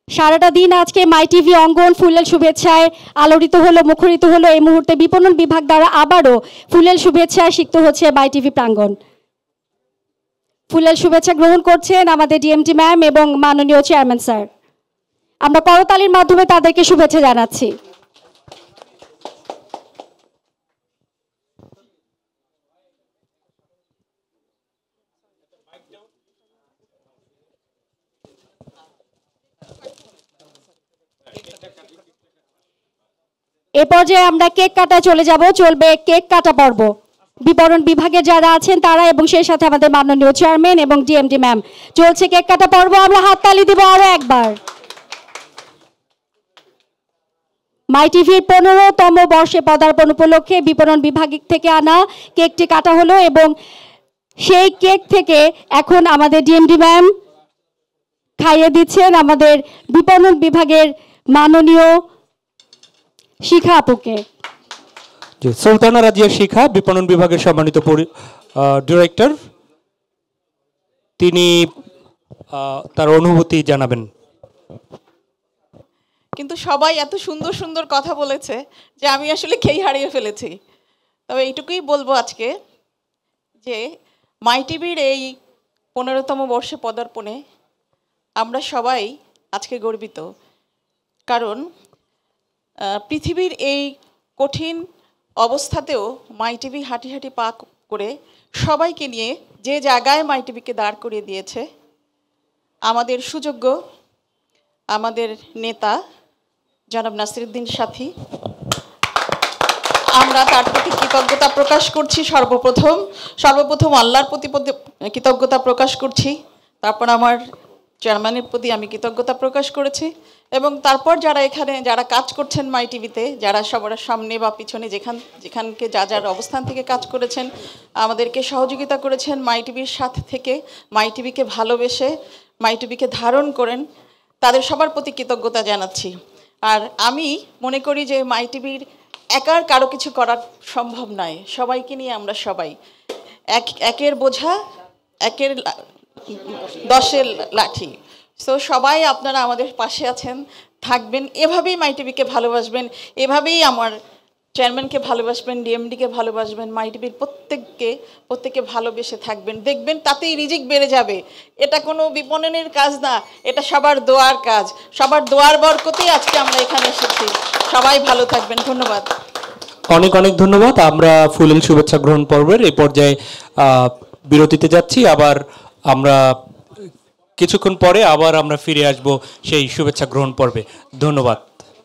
সারাটা দিন আজকে মাই টিভি অঙ্গন ফুলেল শুভেচ্ছায় আলোড়িত হলো, মুখরিত হলো। এই মুহূর্তে বিপণন বিভাগ দ্বারা আবারও ফুলেল শুভেচ্ছায় সিক্ত হচ্ছে মাই টিভি প্রাঙ্গণ। ফুলেল শুভেচ্ছা গ্রহণ করছেন আমাদের ডিএমটি ম্যাম এবং মাননীয় চেয়ারম্যান স্যার। আমরা করতালির মাধ্যমে তাদেরকে শুভেচ্ছা জানাচ্ছি। এ পর্যায়ে আমরা কেক কাটা চলে যাব। চলবে কেক কাটা পর্ব। বিপণন বিভাগে যারা আছেন তারা এবং সেই সাথে আমাদের মাননীয় চেয়ারম্যান এবং ডিএমডি ম্যাম। চলছে কেক কাটা পর্ব। আমরা হাততালি দিব আরো একবার। মাই টিভির 15তম বর্ষে পদার্পণ উপলক্ষে বিপণন বিভাগ থেকে আনা কেকটি কাটা হলো এবং সেই কেক থেকে এখন আমাদের ডিএমডি ম্যাম খাইয়ে দিচ্ছেন আমাদের বিপণন বিভাগের মাননীয় শিখা আপুকে। সুলতানা রাজিয়া শিখা বিপণন বিভাগের সম্মানিত ডিরেক্টর, তিনি তার অনুভূতি জানাবেন। কিন্তু সবাই এত সুন্দর সুন্দর কথা বলেছে যে আমি আসলে খেই হারিয়ে ফেলেছি। তবে এইটুকুই বলবো আজকে যে মাই টিভির এই 15তম বর্ষে পদার্পণে আমরা সবাই আজকে গর্বিত, কারণ পৃথিবীর এই কঠিন অবস্থাতেও মাই টিভি হাঁটি হাঁটি পা করে সবাইকে নিয়ে যে জায়গায় মাই টিভিকে দাঁড় করিয়ে দিয়েছে আমাদের সুযোগ্য আমাদের নেতা জনাব নাসিরউদ্দিন সাথী। আমরা তার প্রতি কৃতজ্ঞতা প্রকাশ করছি। সর্বপ্রথম আল্লাহর প্রতি কৃতজ্ঞতা প্রকাশ করছি, তারপর আমার চেয়ারম্যানের প্রতি আমি কৃতজ্ঞতা প্রকাশ করেছি এবং তারপর যারা কাজ করছেন মাই টিভিতে, যারা সবার সামনে বা পিছনে যেখানকে যার অবস্থান থেকে কাজ করেছেন, আমাদেরকে সহযোগিতা করেছেন, মাই টিভির সাথে থেকে মাই টিভিকে ভালোবেসে মাই টিভিকে ধারণ করেন, তাদের সবার প্রতি কৃতজ্ঞতা জানাচ্ছি। আর আমি মনে করি যে মাই টিভির একার কারো কিছু করা সম্ভব নয়, সবাইকে নিয়ে আমরা সবাই একের বোঝা একের 10-এর লাঠি। সো সবাই আপনারা আমাদের পাশে আছেন, থাকবেন, এভাবেই মাই টিভিকে ভালোবাসবেন, এভাবেই আমার চেয়ারম্যানকে ভালোবাসবেন, ডিএমডিকে ভালোবাসবেন, মাই টিভির প্রত্যেককে ভালোবেসে থাকবেন। দেখবেন তাতেই রিজিক বেড়ে যাবে। এটা কোনো বিপণনের কাজ না, এটা সবার দোয়ার কাজ। সবার দোয়ার বরকতেই আজকে আমরা এখানে এসেছি। সবাই ভালো থাকবেন। ধন্যবাদ। অনেক অনেক ধন্যবাদ। আমরা ফুলেল শুভেচ্ছা গ্রহণ পর্বের এই পর্যায়ে বিরতিতে যাচ্ছি। আবার আমরা কিছুক্ষণ পরে আবার আমরা ফিরে আসব সেই শুভেচ্ছা গ্রহণ পর্বে। ধন্যবাদ।